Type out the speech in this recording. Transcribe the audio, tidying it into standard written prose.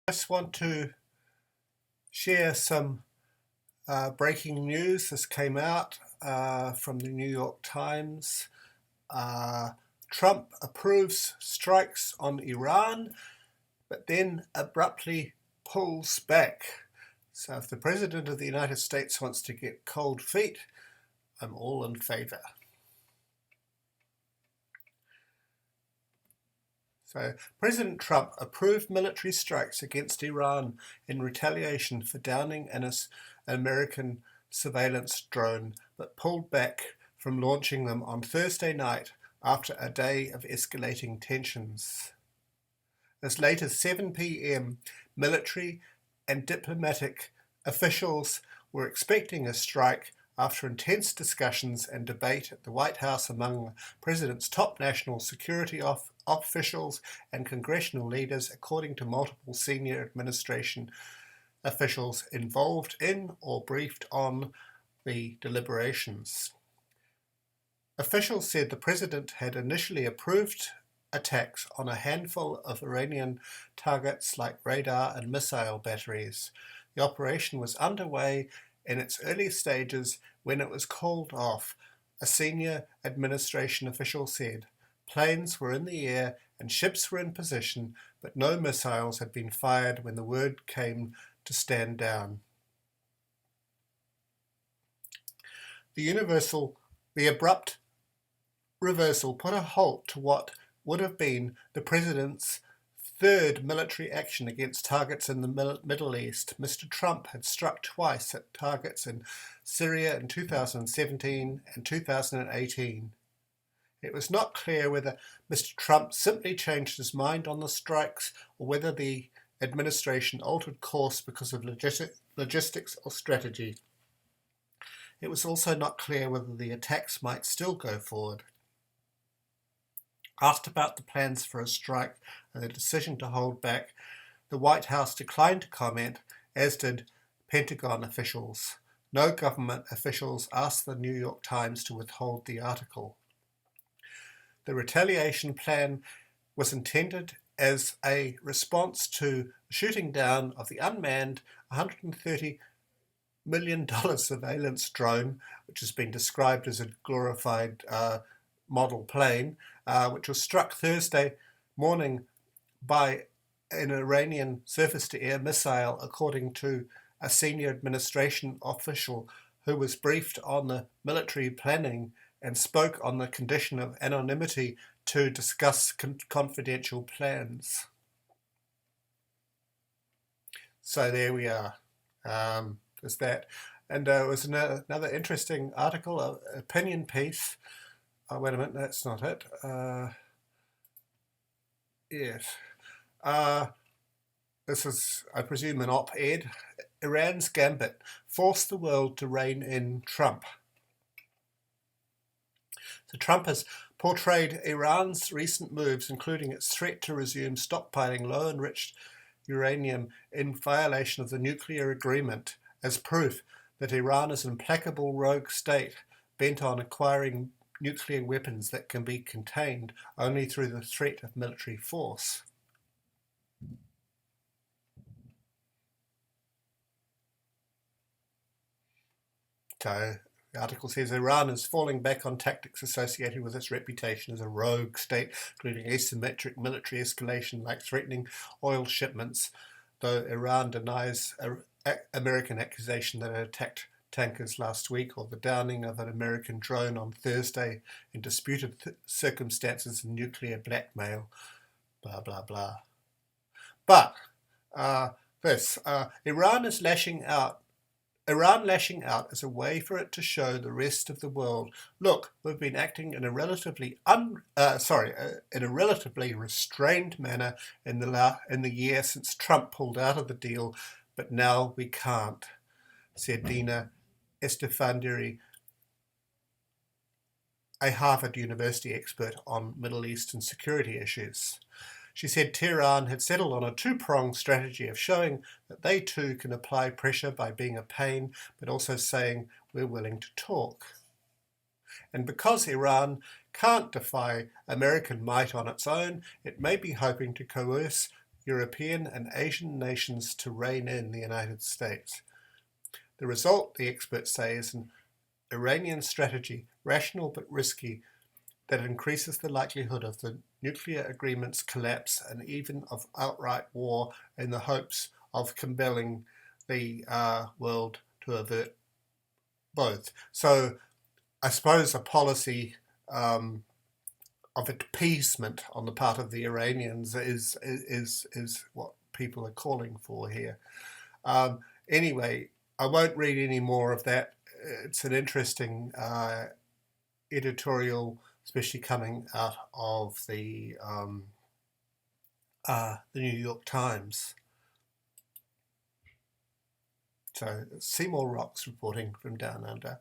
I just want to share some breaking news. This came out from the New York Times. Trump approves strikes on Iran, but then abruptly pulls back. So if the President of the United States wants to get cold feet, I'm all in favour. So President Trump approved military strikes against Iran in retaliation for downing an American surveillance drone, but pulled back from launching them on Thursday night after a day of escalating tensions. As late as 7 p.m., military and diplomatic officials were expecting a strike after intense discussions and debate at the White House among the president's top national security officials and congressional leaders, according to multiple senior administration officials involved in or briefed on the deliberations. Officials said the president had initially approved attacks on a handful of Iranian targets like radar and missile batteries. The operation was underway in its early stages when it was called off, a senior administration official said. Planes were in the air and ships were in position, but no missiles had been fired when the word came to stand down. The abrupt reversal put a halt to what would have been the president's third military action against targets in the Middle East. Mr. Trump had struck twice at targets in Syria in 2017 and 2018. It was not clear whether Mr. Trump simply changed his mind on the strikes or whether the administration altered course because of logistics or strategy. It was also not clear whether the attacks might still go forward. Asked about the plans for a strike and the decision to hold back, the White House declined to comment, as did Pentagon officials. No government officials asked the New York Times to withhold the article. The retaliation plan was intended as a response to shooting down of the unmanned $130 million surveillance drone, which has been described as a glorified model plane, which was struck Thursday morning by an Iranian surface-to-air missile, according to a senior administration official who was briefed on the military planning and spoke on the condition of anonymity to discuss confidential plans. So there we are. There's that. And there was another interesting article, an opinion piece. Wait a minute, that's not it. Yes. This is, I presume, an op-ed. Iran's gambit forced the world to rein in Trump. So Trump has portrayed Iran's recent moves, including its threat to resume stockpiling low-enriched uranium in violation of the nuclear agreement, as proof that Iran is an implacable rogue state bent on acquiring nuclear weapons that can be contained only through the threat of military force. So the article says Iran is falling back on tactics associated with its reputation as a rogue state, including asymmetric military escalation like threatening oil shipments, though Iran denies American accusation that it attacked tankers last week or the downing of an American drone on Thursday in disputed circumstances and nuclear blackmail, blah, blah, blah. But Iran lashing out is a way for it to show the rest of the world, look, we've been acting in a relatively restrained manner in the year since Trump pulled out of the deal, but now we can't, said Dina Estefandiri, a Harvard University expert on Middle Eastern security issues. She said Tehran had settled on a two-pronged strategy of showing that they too can apply pressure by being a pain, but also saying we're willing to talk. And because Iran can't defy American might on its own, it may be hoping to coerce European and Asian nations to rein in the United States. The result, the experts say, is an Iranian strategy, rational but risky, that increases the likelihood of the nuclear agreement's collapse and even of outright war in the hopes of compelling the world to avert both. So I suppose a policy of appeasement on the part of the Iranians is what people are calling for here. Anyway, I won't read any more of that. It's an interesting editorial, especially coming out of the New York Times. So Seymour Rocks reporting from Down Under.